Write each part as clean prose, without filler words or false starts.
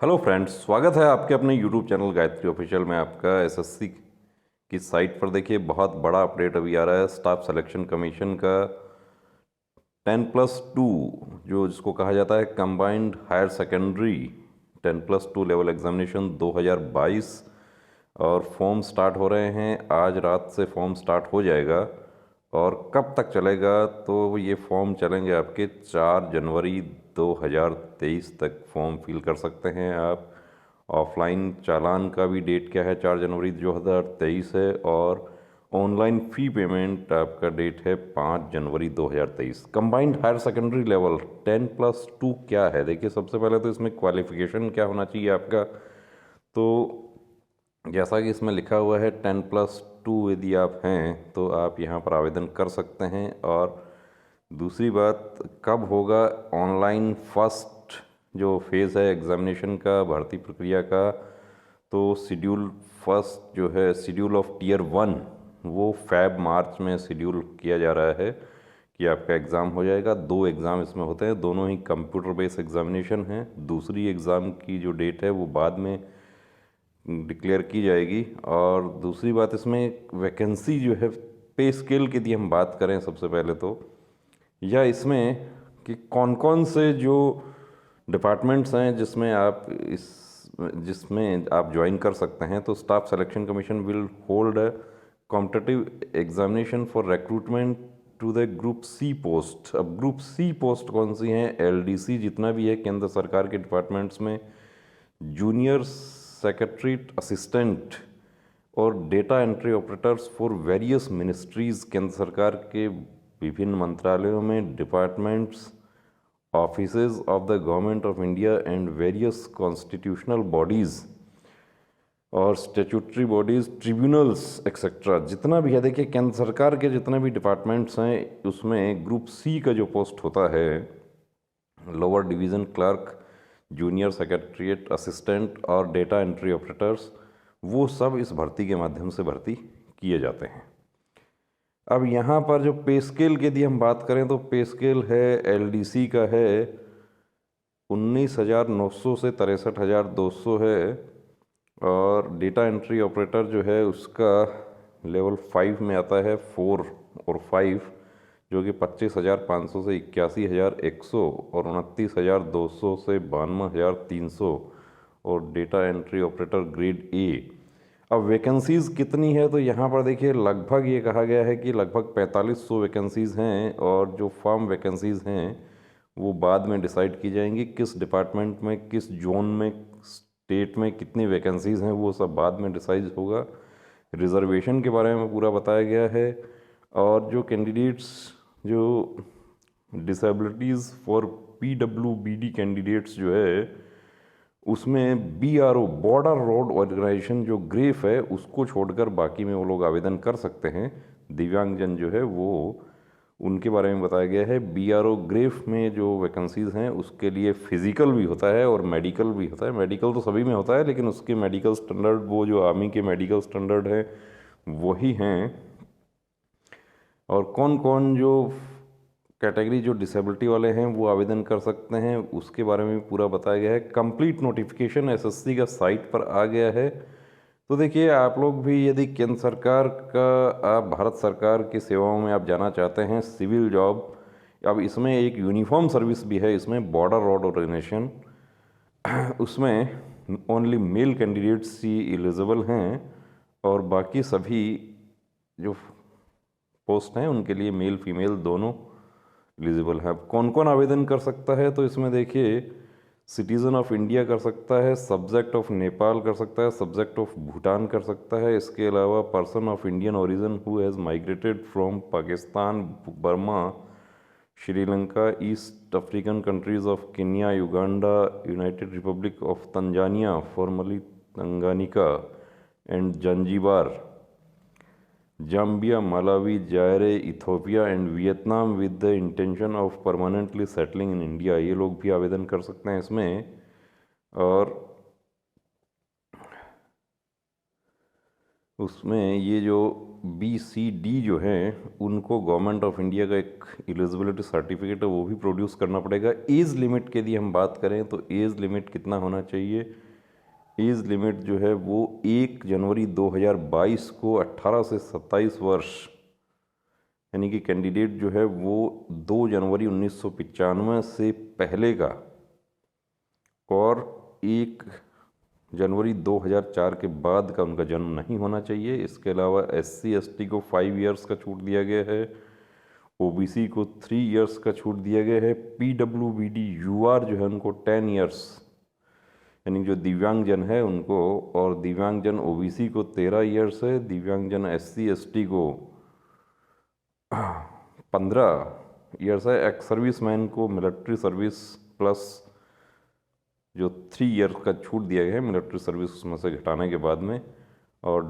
Hello friends, स्वागत है आपके अपने यूट्यूब चैनल गायत्री ऑफिशियल में। आपका एसएससी की साइट पर देखिए बहुत बड़ा अपडेट अभी आ रहा है स्टाफ सिलेक्शन कमीशन का। 10+2 जो जिसको कहा जाता है combined higher secondary 10+2 level examination 2022 और फॉर्म स्टार्ट हो रहे हैं। आज रात से फॉर्म स्टार्ट हो जाएगा और कब तक चलेगा, तो ये फॉर्म चलेंगे आपके 4 जनवरी 2023 तक फॉर्म फिल कर सकते हैं आप। ऑफलाइन चालान का भी डेट क्या है, 4 जनवरी 2023 है। और ऑनलाइन फ़ी पेमेंट आपका डेट है 5 जनवरी 2023। कंबाइंड हायर सेकेंडरी लेवल 10+2 क्या है, देखिए सबसे पहले तो इसमें क्वालिफिकेशन क्या होना चाहिए आपका। तो जैसा कि इसमें लिखा हुआ है 10+2 यदि आप हैं तो आप यहाँ पर आवेदन कर सकते हैं। और दूसरी बात, कब होगा ऑनलाइन फर्स्ट जो फेज़ है एग्ज़ामिनेशन का, भर्ती प्रक्रिया का, तो शेड्यूल फर्स्ट जो है शेड्यूल ऑफ टीयर 1 वो मार्च में शेड्यूल किया जा रहा है कि आपका एग्ज़ाम हो जाएगा। 2 एग्ज़ाम इसमें होते हैं, दोनों ही कंप्यूटर बेस्ड एग्ज़ामिनेशन हैं। दूसरी एग्ज़ाम की जो डेट है वो बाद में डिक्लेयर की जाएगी। और दूसरी बात, इसमें वैकेंसी जो है पे स्केल की यदि हम बात करें सबसे पहले तो, या इसमें कि कौन कौन से जो डिपार्टमेंट्स हैं जिसमें आप ज्वाइन कर सकते हैं, तो staff selection commission will hold a competitive examination for recruitment to the group C post. अब ग्रुप सी पोस्ट कौन सी हैं? एलडीसी जितना भी है केंद्र सरकार के डिपार्टमेंट्स में, जूनियर सेक्रेटरीट असिस्टेंट और data entry operators for various ministries, केंद्र सरकार के विभिन्न मंत्रालयों में, departments, offices of the government of India and various constitutional bodies और स्टेचुटरी बॉडीज़, ट्रिब्यूनल्स एक्सेट्रा, जितना भी है। देखिए केंद्र सरकार के जितने भी डिपार्टमेंट्स हैं उसमें ग्रुप सी का जो पोस्ट होता है, lower division clerk, junior secretariat assistant और डेटा एंट्री ऑपरेटर्स, वो सब इस भर्ती के माध्यम से भर्ती किए जाते हैं। अब यहाँ पर जो पे स्केल की यदि हम बात करें तो पे स्केल है एलडीसी का है 19,900 से 63,200 है। और डेटा एंट्री ऑपरेटर जो है उसका लेवल 5 में आता है, 4 और 5, जो कि 25,500 से 81,100 और 29,200 से 92,300 और data entry operator grade A. अब वैकेंसीज़ कितनी है, तो यहाँ पर देखिए लगभग ये कहा गया है कि लगभग 4500 वैकेंसीज़ हैं। और जो फॉर्म वैकेंसीज़ हैं वो बाद में डिसाइड की जाएंगी, किस डिपार्टमेंट में, किस जोन में, स्टेट में कितनी वैकेंसीज़ हैं वो सब बाद में डिसाइड होगा। रिजर्वेशन के बारे में पूरा बताया गया है। और जो कैंडिडेट्स जो डिसेबिलिटीज़ फॉर पीडब्ल्यूबीडी कैंडिडेट्स जो है उसमें बीआरओ, बॉर्डर रोड ऑर्गेनाइजेशन जो ग्रेफ है उसको छोड़कर बाकी में वो लोग आवेदन कर सकते हैं। दिव्यांगजन जो है वो, उनके बारे में बताया गया है। बीआरओ ग्रेफ में जो वैकेंसीज़ हैं उसके लिए फिज़िकल भी होता है और मेडिकल भी होता है। मेडिकल तो सभी में होता है लेकिन उसके मेडिकल स्टैंडर्ड वो जो आर्मी के मेडिकल स्टैंडर्ड हैं वही हैं। और कौन कौन जो कैटेगरी जो डिसेबिलिटी वाले हैं वो आवेदन कर सकते हैं उसके बारे में भी पूरा बताया गया है। कंप्लीट नोटिफिकेशन एसएससी का साइट पर आ गया है। तो देखिए आप लोग भी यदि केंद्र सरकार का, आप भारत सरकार की सेवाओं में आप जाना चाहते हैं, सिविल जॉब, अब इसमें एक यूनिफॉर्म सर्विस भी है, इसमें बॉर्डर रोड ऑर्गेनाइजेशन, उसमें ओनली मेल कैंडिडेट्स ही एलिजिबल हैं और बाकी सभी जो पोस्ट हैं उनके लिए मेल फीमेल दोनों एलिजिबल है। अब कौन कौन आवेदन कर सकता है, तो इसमें देखिए सिटीज़न ऑफ इंडिया कर सकता है, सब्जेक्ट ऑफ नेपाल कर सकता है, सब्जेक्ट ऑफ भूटान कर सकता है। इसके अलावा person of Indian origin who has migrated from Pakistan, Burma, Sri Lanka, east African countries of Kenya, Uganda, United Republic of Tanzania formally Tanganyika and Zanzibar, Zambia, Malawi, जायरे, Ethiopia and Vietnam with the intention of permanently settling in India, ये लोग भी आवेदन कर सकते हैं इसमें। और उसमें ये जो BCD जो है उनको गवर्नमेंट ऑफ इंडिया का एक एलिजिबिलिटी सर्टिफिकेट है वो भी प्रोड्यूस करना पड़ेगा। एज लिमिट के यदि हम बात करें तो एज लिमिट कितना होना चाहिए? एज लिमिट जो है वो 1 जनवरी 2022 को 18 से 27 वर्ष, यानी कि कैंडिडेट जो है वो 2 जनवरी 1995 से पहले का और 1 जनवरी 2004 के बाद का उनका जन्म नहीं होना चाहिए। इसके अलावा SC ST को 5 इयर्स का छूट दिया गया है, OBC को 3 इयर्स का छूट दिया गया है, PWBD UR जो है उनको 10 इयर्स, यानी जो दिव्यांगजन है उनको, और दिव्यांगजन OBC को 13 इयर्स है, दिव्यांगजन SC ST को 15 इयर्स है, एक्स सर्विस मैन को मिलिट्री सर्विस प्लस जो 3 ईयर का छूट दिया गया है मिलिट्री सर्विस उसमें से घटाने के बाद में, और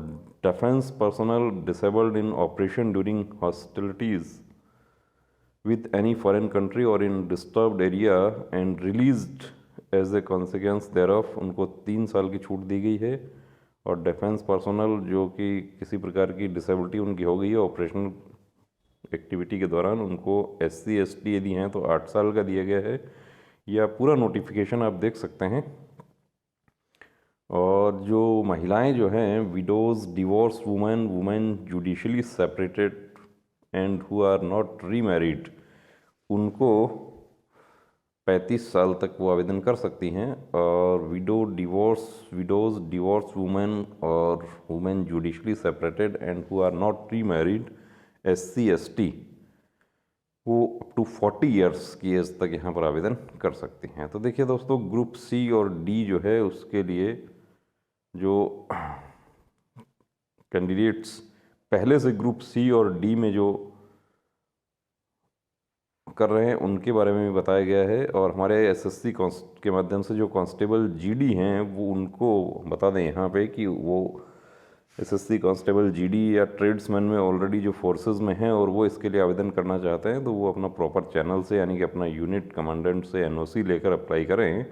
defence personnel disabled in operation during hostilities with any foreign country और in disturbed area and released as a consequence thereof, उनको 3 साल की छूट दी गई है। और डिफेंस पर्सनल जो कि किसी प्रकार की डिसेबिलिटी उनकी हो गई है ऑपरेशनल एक्टिविटी के दौरान, उनको SC ST यदि हैं तो 8 साल का दिया गया है। या पूरा नोटिफिकेशन आप देख सकते हैं। और जो महिलाएं जो हैं, widows, divorce women, women judicially separated and who are not remarried, उनको 35 साल तक वो आवेदन कर सकती हैं। और विडोज़, डिवोर्स वुमेन और women judicially separated and who are not remarried SC ST वो अप टू 40 इयर्स की एज तक यहाँ पर आवेदन कर सकती हैं। तो देखिए दोस्तों, ग्रुप C और D जो है उसके लिए जो कैंडिडेट्स पहले से ग्रुप C और D में जो कर रहे हैं उनके बारे में भी बताया गया है। और हमारे SSC के माध्यम से जो कांस्टेबल GD हैं वो उनको बता दें यहाँ पे कि वो SSC कांस्टेबल GD या ट्रेड्समैन में ऑलरेडी जो फोर्सेस में हैं और वो इसके लिए आवेदन करना चाहते हैं तो वो अपना प्रॉपर चैनल से, यानी कि अपना यूनिट कमांडेंट से NOC लेकर अप्लाई करें।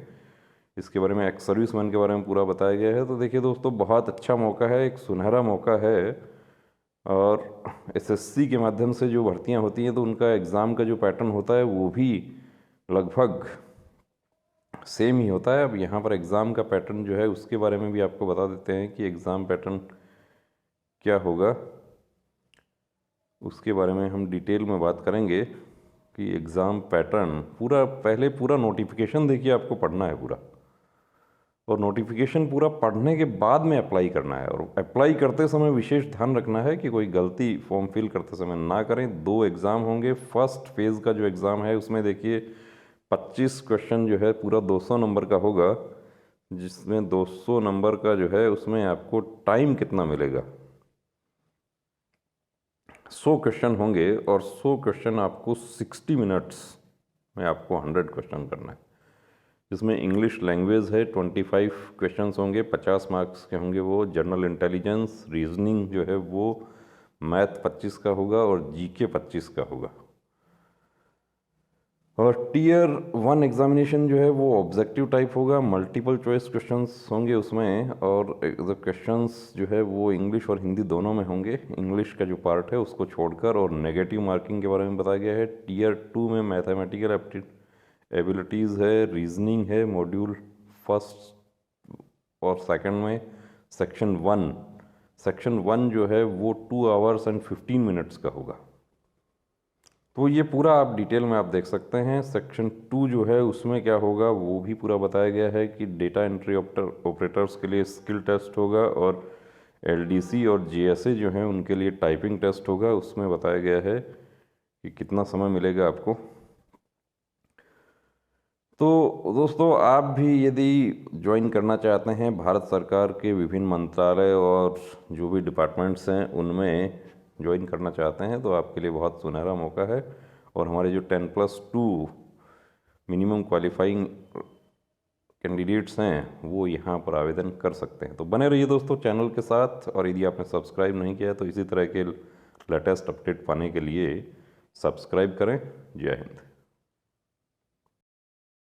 इसके बारे में एक्स सर्विसमैन के बारे में पूरा बताया गया है। तो देखिए दोस्तों, बहुत अच्छा मौका है, एक सुनहरा मौका है। और SSC के माध्यम से जो भर्तियाँ होती हैं तो उनका एग्ज़ाम का जो पैटर्न होता है वो भी लगभग सेम ही होता है। अब यहाँ पर एग्ज़ाम का पैटर्न जो है उसके बारे में भी आपको बता देते हैं कि एग्ज़ाम पैटर्न क्या होगा। उसके बारे में हम डिटेल में बात करेंगे कि एग्ज़ाम पैटर्न पहले पूरा नोटिफिकेशन देखिए, आपको पढ़ना है पूरा, और नोटिफिकेशन पूरा पढ़ने के बाद में अप्लाई करना है। और अप्लाई करते समय विशेष ध्यान रखना है कि कोई गलती फॉर्म फिल करते समय ना करें। 2 एग्ज़ाम होंगे। फर्स्ट फेज़ का जो एग्ज़ाम है उसमें देखिए 25 क्वेश्चन जो है पूरा 200 नंबर का होगा, जिसमें 200 नंबर का जो है उसमें आपको टाइम कितना मिलेगा, 100 क्वेश्चन होंगे और 100 क्वेश्चन आपको 60 मिनट्स में आपको 100 क्वेश्चन करना है। जिसमें इंग्लिश लैंग्वेज है 25 क्वेश्चंस होंगे, 50 मार्क्स के होंगे वो। जनरल इंटेलिजेंस, रीजनिंग जो है वो मैथ 25 का होगा और GK 25 का होगा। और Tier 1 एग्जामिनेशन जो है वो ऑब्जेक्टिव टाइप होगा, मल्टीपल चॉइस क्वेश्चंस होंगे उसमें। और क्वेश्चंस जो है वो इंग्लिश और हिंदी दोनों में होंगे, इंग्लिश का जो पार्ट है उसको छोड़कर। और नेगेटिव मार्किंग के बारे में बताया गया है। Tier 2 में मैथमेटिकल एबिलिटीज़ है, रीजनिंग है, मॉड्यूल 1 और 2 में सेक्शन 1 जो है वो 2 आवर्स एंड 15 मिनट्स का होगा। तो ये पूरा आप डिटेल में आप देख सकते हैं। सेक्शन 2 जो है उसमें क्या होगा वो भी पूरा बताया गया है कि डेटा एंट्री ऑपरेटर्स के लिए स्किल टेस्ट होगा, और LDC और GSA जो हैं उनके लिए टाइपिंग टेस्ट होगा। उसमें बताया गया है कि कितना समय मिलेगा आपको। तो दोस्तों, आप भी यदि ज्वाइन करना चाहते हैं भारत सरकार के विभिन्न मंत्रालय और जो भी डिपार्टमेंट्स हैं उनमें ज्वाइन करना चाहते हैं तो आपके लिए बहुत सुनहरा मौका है। और हमारे जो 10+2 मिनिमम क्वालिफाइंग कैंडिडेट्स हैं वो यहाँ पर आवेदन कर सकते हैं। तो बने रहिए दोस्तों चैनल के साथ, और यदि आपने सब्सक्राइब नहीं किया है तो इसी तरह के लेटेस्ट अपडेट पाने के लिए सब्सक्राइब करें। जय हिंद।